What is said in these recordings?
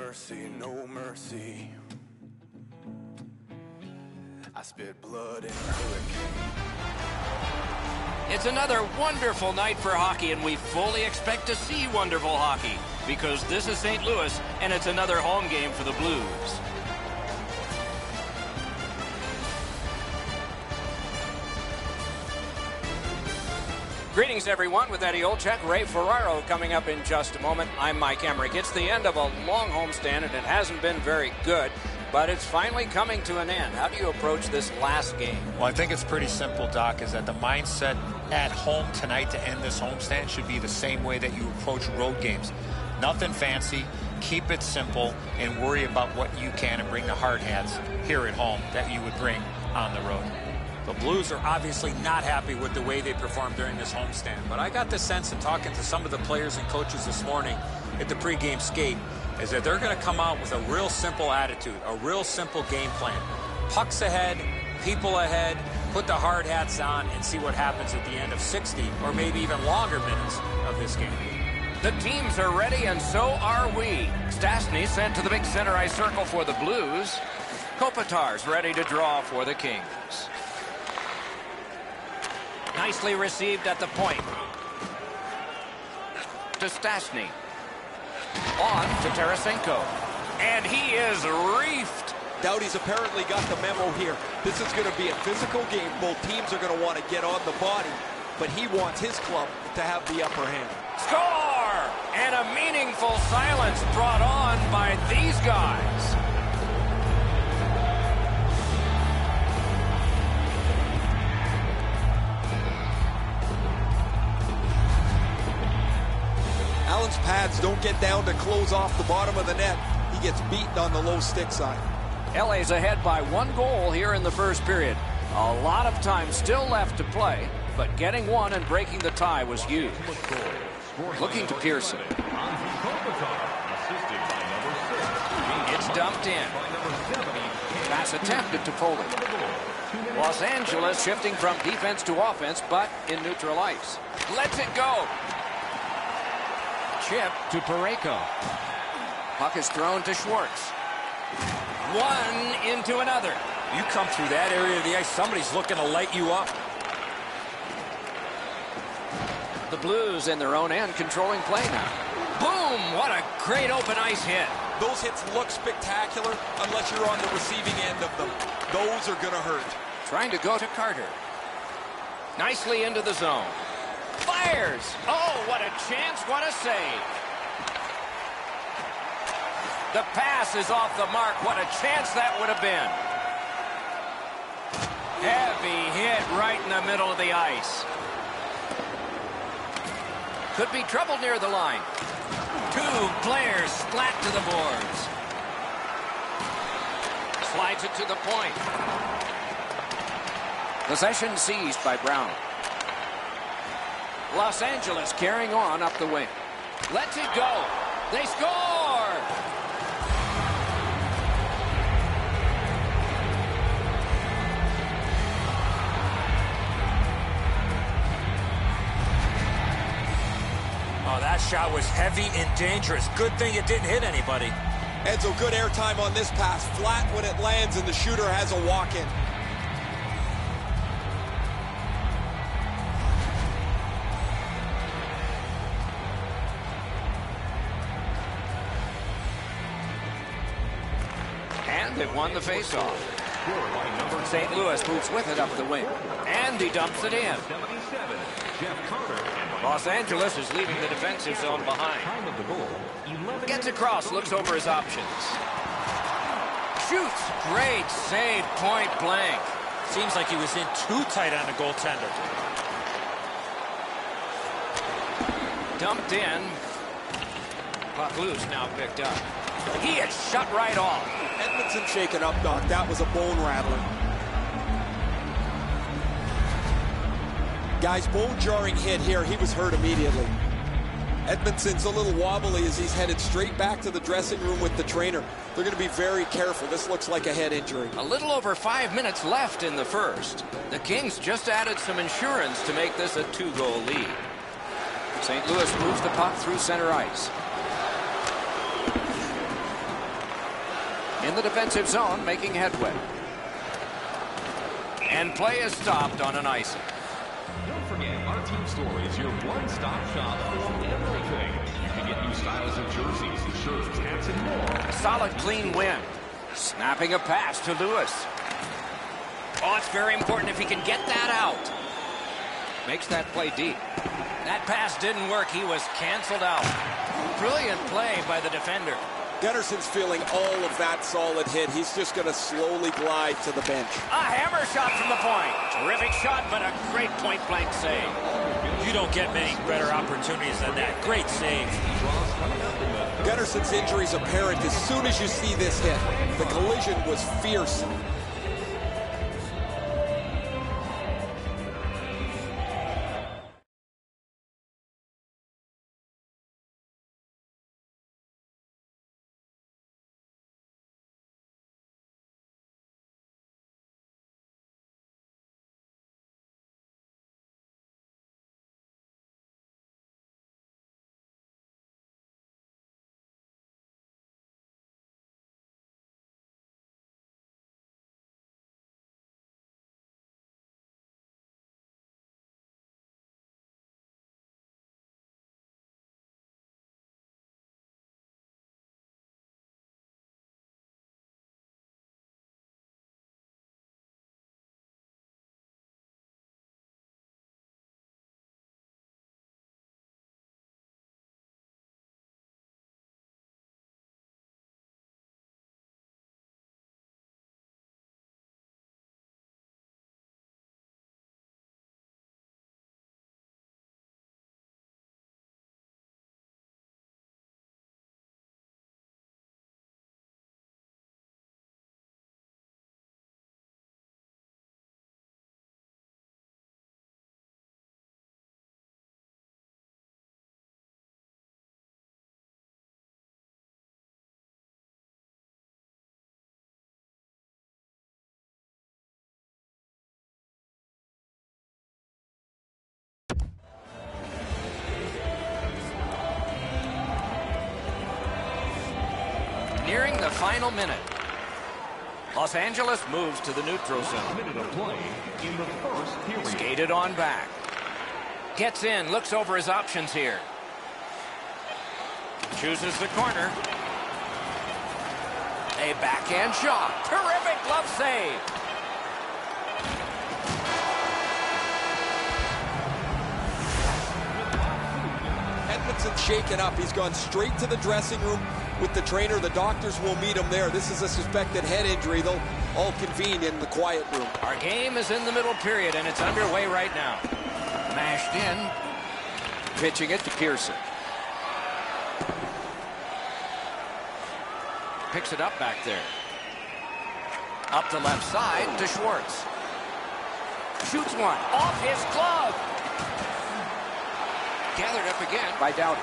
mercy, no mercy. I spit blood in a hurricane. It's another wonderful night for hockey, and we fully expect to see wonderful hockey because this is St. Louis, and it's another home game for the Blues. Greetings, everyone, with Eddie Olczyk, Ray Ferraro coming up in just a moment. I'm Mike Emrick. It's the end of a long homestand, and it hasn't been very good, but it's finally coming to an end. How do you approach this last game? Well, I think it's pretty simple, Doc, is that the mindset at home tonight to end this homestand should be the same way that you approach road games. Nothing fancy, keep it simple, and worry about what you can and bring the hard hats here at home that you would bring on the road. The Blues are obviously not happy with the way they performed during this homestand, but I got the sense in talking to some of the players and coaches this morning at the pregame skate is that they're going to come out with a real simple attitude, a real simple game plan. Pucks ahead, people ahead, put the hard hats on, and see what happens at the end of 60 or maybe even longer minutes of this game. The teams are ready, and so are we. Stastny sent to the big center ice circle for the Blues. Kopitar's ready to draw for the Kings. Nicely received at the point. To Stastny. On to Tarasenko. And he is reefed. Doughty's apparently got the memo here. This is going to be a physical game. Both teams are going to want to get on the body, but he wants his club to have the upper hand. Score! And a meaningful silence brought on by these guys. Allen's pads don't get down to close off the bottom of the net. He gets beaten on the low stick side. LA's ahead by 1 goal here in the first period. A lot of time still left to play, but getting one and breaking the tie was huge. Looking to Pearson. It's dumped in. Pass attempted to Foley. Los Angeles shifting from defense to offense, but in neutral ice. Lets it go. Chip to Parayko. Puck is thrown to Schwartz. One into another. You come through that area of the ice, somebody's looking to light you up. The Blues in their own end controlling play now. Boom! What a great open ice hit. Those hits look spectacular unless you're on the receiving end of them. Those are going to hurt. Trying to go to Carter. Nicely into the zone. Fires! Oh, what a chance, what a save. The pass is off the mark. What a chance that would have been. Heavy hit right in the middle of the ice. Could be trouble near the line. 2 players splat to the boards. Slides it to the point. Possession seized by Brown. Los Angeles carrying on up the wing. Lets it go. They score! Oh, that shot was heavy and dangerous. Good thing it didn't hit anybody. Enzo, good airtime on this pass. Flat when it lands and the shooter has a walk-in. They've won the faceoff. St. Louis moves with it up the wing. And he dumps it in. Los Angeles is leaving the defensive zone behind. Gets across, looks over his options. Shoots. Great save, point blank. Seems like he was in too tight on the goaltender. Dumped in. Puck loose, now picked up. He is shut right off. Edmondson shaken up, Doc. That was a bone rattler. Guys, bone-jarring hit here. He was hurt immediately. Edmondson's a little wobbly as he's headed straight back to the dressing room with the trainer. They're going to be very careful. This looks like a head injury. A little over 5 minutes left in the first. The Kings just added some insurance to make this a 2-goal lead. St. Louis moves the puck through center ice. in the defensive zone, making headway. And play is stopped on an icing. Don't forget, our team store is your one-stop shop for everything. You can get new styles of jerseys, shirts, hats, and more. Solid, clean win. Snapping a pass to Lewis. Oh, it's very important if he can get that out. Makes that play deep. That pass didn't work. He was canceled out. Brilliant play by the defender. Gunnarson's feeling all of that solid hit. He's just going to slowly glide to the bench. A hammer shot from the point. Terrific shot, but a great point-blank save. You don't get many better opportunities than that. Great save. Gunnarson's injury is apparent as soon as you see this hit. The collision was fierce. Nearing the final minute. Los Angeles moves to the neutral zone. Minute of play in the first period. Skated on back. Gets in, looks over his options here. Chooses the corner. A backhand shot. Terrific glove save. Edmondson's shaken up. He's gone straight to the dressing room with the trainer. The doctors will meet him there. This is a suspected head injury. They'll all convene in the quiet room. Our game is in the middle period, and it's underway right now. Mashed in. Pitching it to Pearson. Picks it up back there. Up the left side to Schwartz. Shoots one off his glove. Gathered up again by Doughty.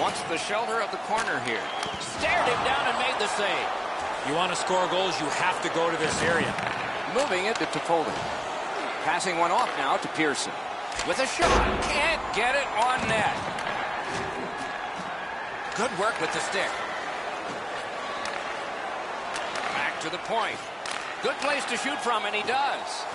Wants the shelter of the corner here. Stared him down and made the save. You want to score goals, you have to go to this area. Moving it to Toffoli. Passing one off now to Pearson. With a shot. Can't get it on net. Good work with the stick. Back to the point. Good place to shoot from, and he does.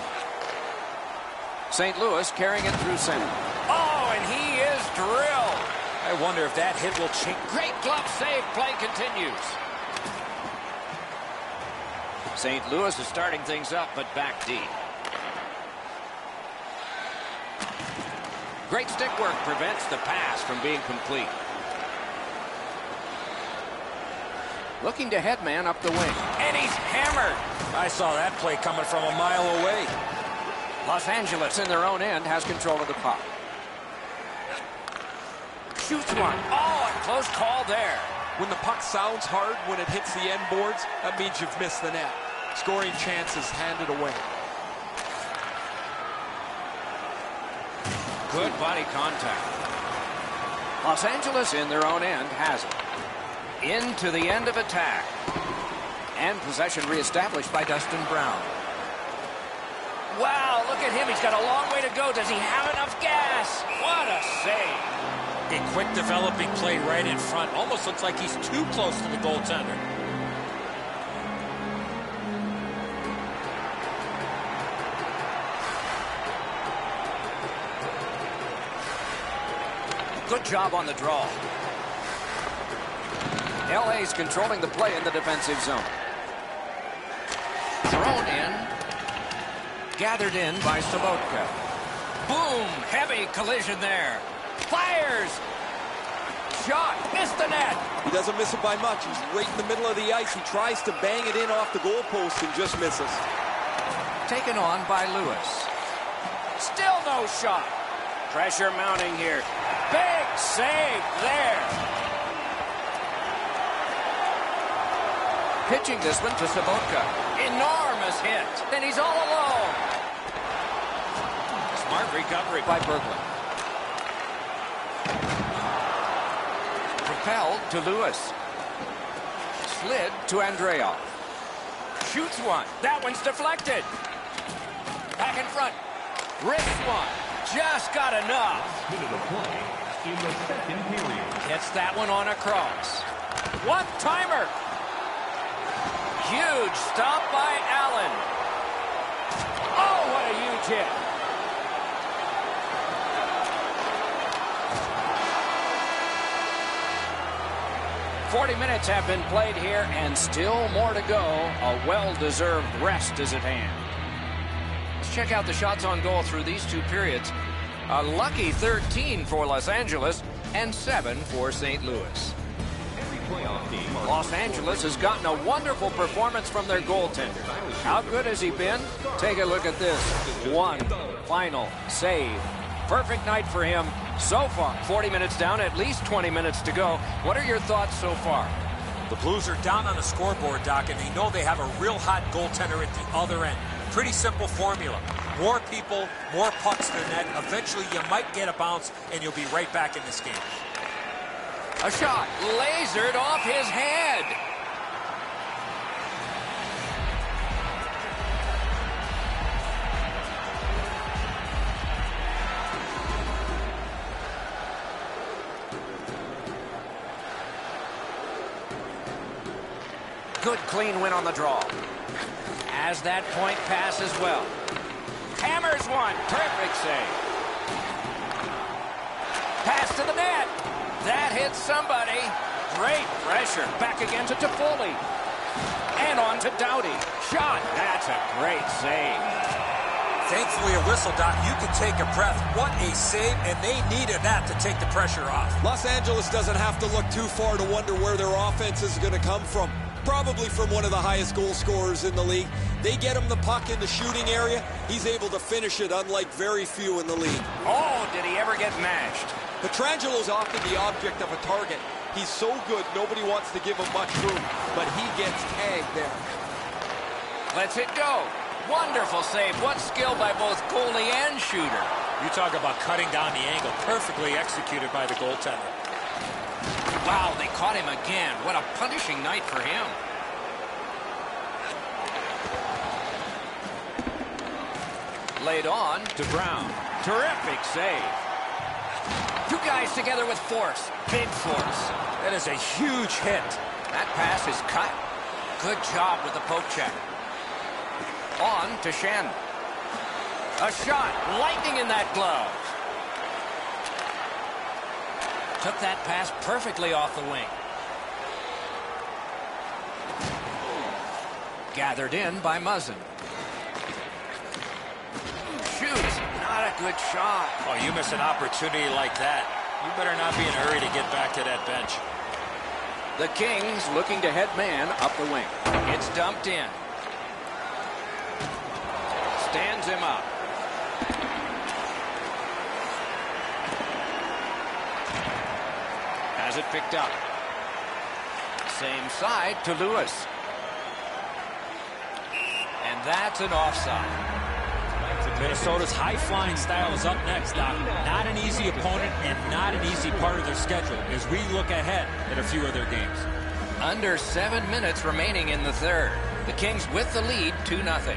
St. Louis carrying it through center. Oh, and he is drilled. I wonder if that hit will change. Great glove save. Play continues. St. Louis is starting things up, but back deep. Great stick work prevents the pass from being complete. Looking to headman up the wing. And he's hammered. I saw that play coming from a mile away. Los Angeles in their own end has control of the puck. Shoots one. Oh, a close call there. When the puck sounds hard, when it hits the end boards, that means you've missed the net. Scoring chances handed away. Good body contact. Los Angeles in their own end has it. Into the end of attack. And possession reestablished by Dustin Brown. Wow, look at him. He's got a long way to go. Does he have enough gas? What a save. A quick developing play right in front. Almost looks like he's too close to the goaltender. Good job on the draw. LA's controlling the play in the defensive zone. Thrown in. Gathered in by Sobotka. Boom! Heavy collision there. Fires! Shot! Missed the net! He doesn't miss it by much. He's right in the middle of the ice. He tries to bang it in off the goalpost and just misses. Taken on by Lewis. Still no shot. Pressure mounting here. Big save there. Pitching this one to Sobotka. Enormous hit. Then he's all alone. Smart recovery by Berglund. Propelled to Lewis. Slid to Andreoff. Shoots one. That one's deflected. Back in front. Rips one. Just got enough. Minute of play in the second period. Gets that one on a cross. One timer. Huge stop by Allen. Oh, what a huge hit. "40 minutes have been played here, and still more to go. A well-deserved rest is at hand." Let's check out the shots on goal through these two periods. A lucky 13 for Los Angeles and 7 for St. Louis. Every playoff team are Los Angeles has gotten a wonderful performance from their goaltender. How good has he been? Take a look at this. One final save. Perfect night for him so far. 40 minutes down, at least 20 minutes to go. What are your thoughts so far? The Blues are down on the scoreboard, Doc, and they know they have a real hot goaltender at the other end. Pretty simple formula. More people, more pucks in the net. Eventually, you might get a bounce, and you'll be right back in this game. A shot lasered off his head. Good clean win on the draw. As that point pass as well. Hammers one. Terrific save. Pass to the net. That hits somebody. Great pressure. Back again to Toffoli. And on to Doughty. Shot. That's a great save. Thankfully, a whistle, Doc. You can take a breath. What a save, and they needed that to take the pressure off. Los Angeles doesn't have to look too far to wonder where their offense is going to come from. Probably from one of the highest goal scorers in the league. They get him the puck in the shooting area. He's able to finish it, unlike very few in the league. Oh, did he ever get mashed? Petrangelo's often the object of a target. He's so good, nobody wants to give him much room, but he gets tagged there. Lets it go. Wonderful save. What skill by both goalie and shooter. You talk about cutting down the angle. Perfectly executed by the goaltender. Wow, they caught him again. What a punishing night for him. Laid on to Brown. Terrific save. Two guys together with force. Big force. That is a huge hit. That pass is cut. Good job with the poke check. On to Shen. A shot. Lightning in that glove. Took that pass perfectly off the wing. Gathered in by Muzzin. Shoots. Not a good shot. Oh, you miss an opportunity like that. You better not be in a hurry to get back to that bench. The Kings looking to head man up the wing. It's dumped in. Stands him up. Has it picked up. Same side to Lewis. And that's an offside. Minnesota's high-flying style is up next, Doc. Not an easy opponent and not an easy part of their schedule as we look ahead at a few of their games. Under 7 minutes remaining in the third. The Kings with the lead, 2-0.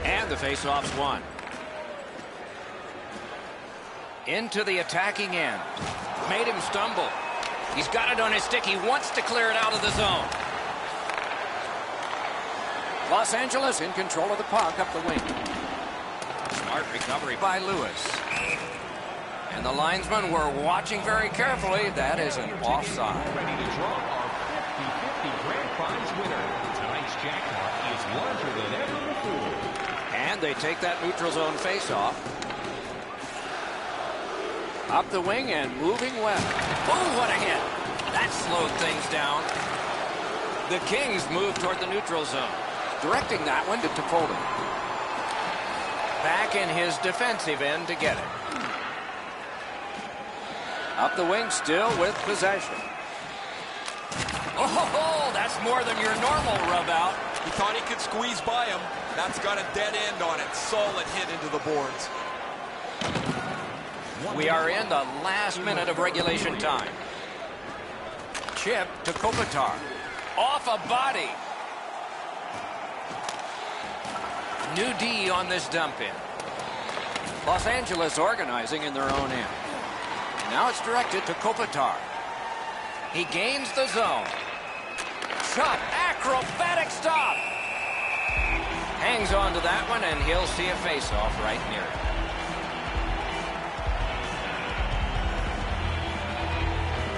And the faceoff's won. Into the attacking end. Made him stumble. He's got it on his stick. He wants to clear it out of the zone. Los Angeles in control of the puck up the wing. Smart recovery by Lewis. And the linesmen were watching very carefully. That is an offside. Ready to draw our 50-50 grand prize winner. Tonight's jackpot is larger than ever before. And they take that neutral zone face-off. Up the wing and moving well. Oh, what a hit. That slowed things down. The Kings move toward the neutral zone. Directing that one to Toffoli. Back in his defensive end to get it. Up the wing still with possession. Oh, that's more than your normal rub out. He thought he could squeeze by him. That's got a dead end on it. Solid hit into the boards. We are in the last minute of regulation time. Chip to Kopitar. Off a body. New D on this dump in. Los Angeles organizing in their own end. Now it's directed to Kopitar. He gains the zone. Shot, acrobatic stop. Hangs on to that one, and he'll see a face-off right near it.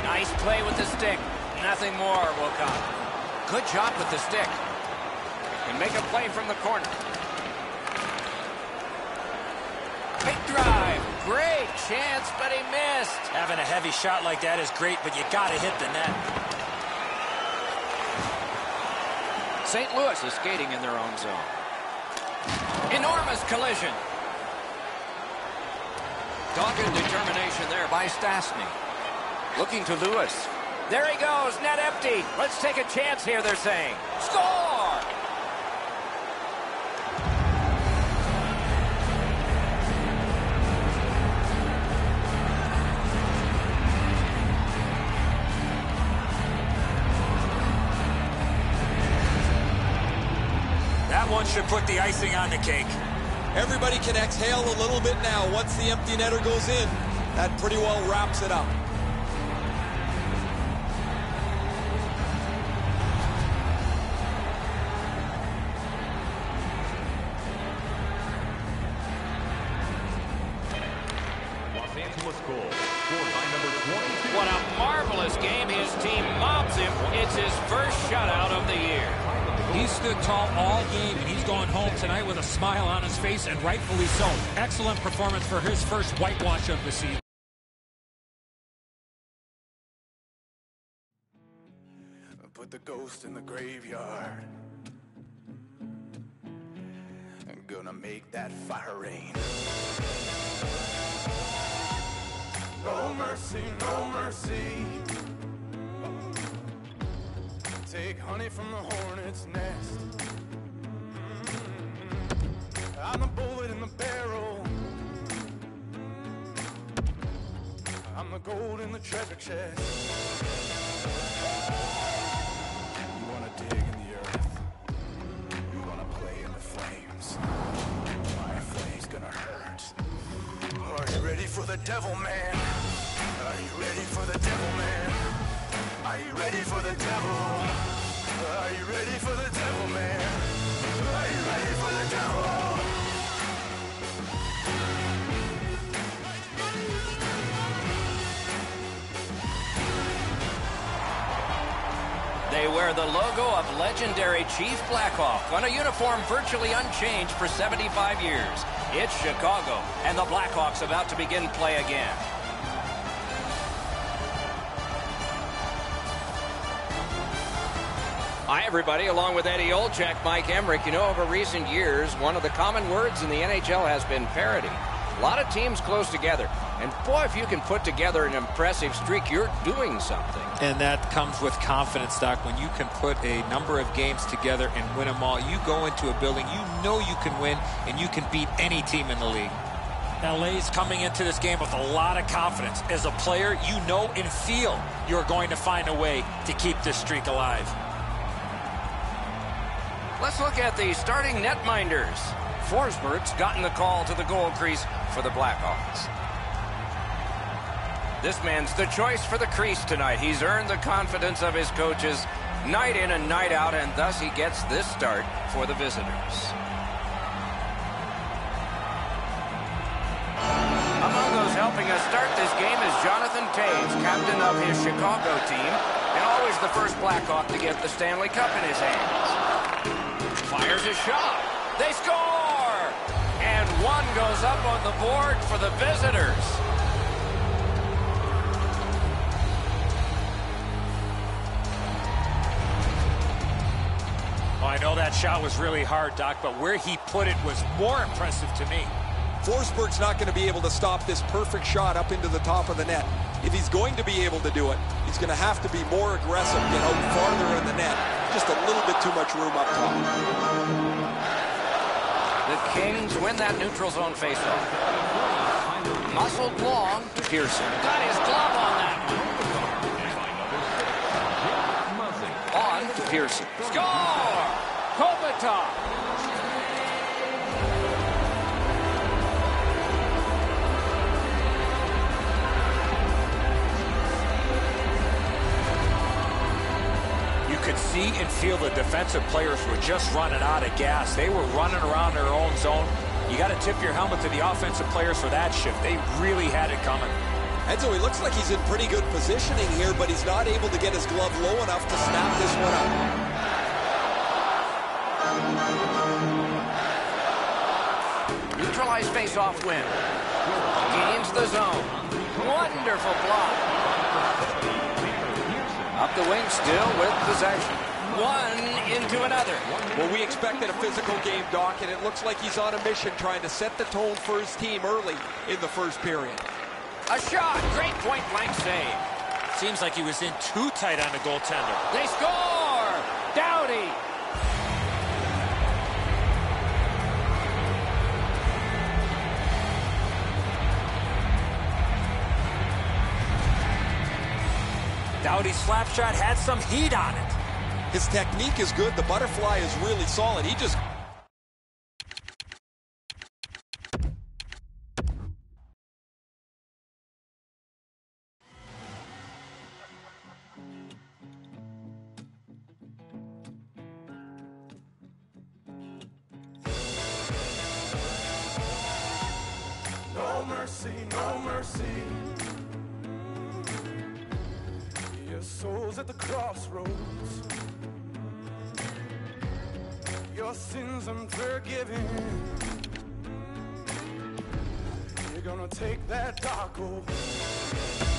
Nice play with the stick. Nothing more will come. Good job with the stick. Can make a play from the corner. Big drive. Great chance, but he missed. Having a heavy shot like that is great, but you got to hit the net. St. Louis is skating in their own zone. Enormous collision. Dogged determination there by Stastny. Looking to Lewis. There he goes, net empty. Let's take a chance here, they're saying. Score! That one should put the icing on the cake. Everybody can exhale a little bit now. Once the empty netter goes in, that pretty well wraps it up. Los Angeles goal scored by number 22. What a marvelous game. His team mobs him. It's his first shutout of the year. He stood tall all game, and he's going home tonight with a smile on his face, and rightfully so. Excellent performance for his first whitewash of the season. Put the ghost in the graveyard. I'm gonna make that fire rain. No mercy, no mercy. Take honey from the hornet's nest. I'm the bullet in the barrel. I'm the gold in the treasure chest. You wanna dig in the earth? You wanna play in the flames? My flame's gonna hurt. Are you ready for the devil, man? Are you ready for the devil, man? Are you ready for the devil? Are you ready for the devil, man? Are you ready for the devil? They wear the logo of legendary Chief Blackhawk on a uniform virtually unchanged for 75 years. It's Chicago, and the Blackhawks about to begin play again. Hi, everybody. Along with Eddie Olczyk, Mike Emmerich. You know, over recent years, one of the common words in the NHL has been parity. A lot of teams close together. And, boy, if you can put together an impressive streak, you're doing something. And that comes with confidence, Doc. When you can put a number of games together and win them all, you go into a building, you know you can win, and you can beat any team in the league. LA's coming into this game with a lot of confidence. As a player, you know and feel you're going to find a way to keep this streak alive. Let's look at the starting netminders. Forsberg's gotten the call to the goal crease for the Blackhawks. This man's the choice for the crease tonight. He's earned the confidence of his coaches night in and night out, and thus he gets this start for the visitors. Among those helping helping us start this game is Jonathan Toews, captain of his Chicago team, and always the first Blackhawk to get the Stanley Cup in his hands. Fires a shot. They score! And one goes up on the board for the visitors. Well, I know that shot was really hard, Doc, but where he put it was more impressive to me. Forsberg's not going to be able to stop this perfect shot up into the top of the net. If he's going to be able to do it, he's going to have to be more aggressive, get out farther in the net. Just a little bit too much room up top. The Kings win that neutral zone faceoff. Muscled long. Pearson got his glove on that one. On to Pearson. Score! Kopitar. Could see and feel the defensive players were just running out of gas. They were running around their own zone. You got to tip your helmet to the offensive players for that shift. They really had it coming. Enzo, he looks like he's in pretty good positioning here, but he's not able to get his glove low enough to snap this one up. Neutralized face-off win. Gains the zone. Wonderful block. Up the wing still with possession. One into another. Well, we expected a physical game, Doc, and it looks like he's on a mission trying to set the tone for his team early in the first period. A shot. Great point-blank save. Seems like he was in too tight on the goaltender. They score! Doughty. Doughty's slap shot had some heat on it. His technique is good. The butterfly is really solid. He just... No mercy, no mercy. Your soul's at the crossroads. Your sins unforgiven. You're gonna take that dark oath.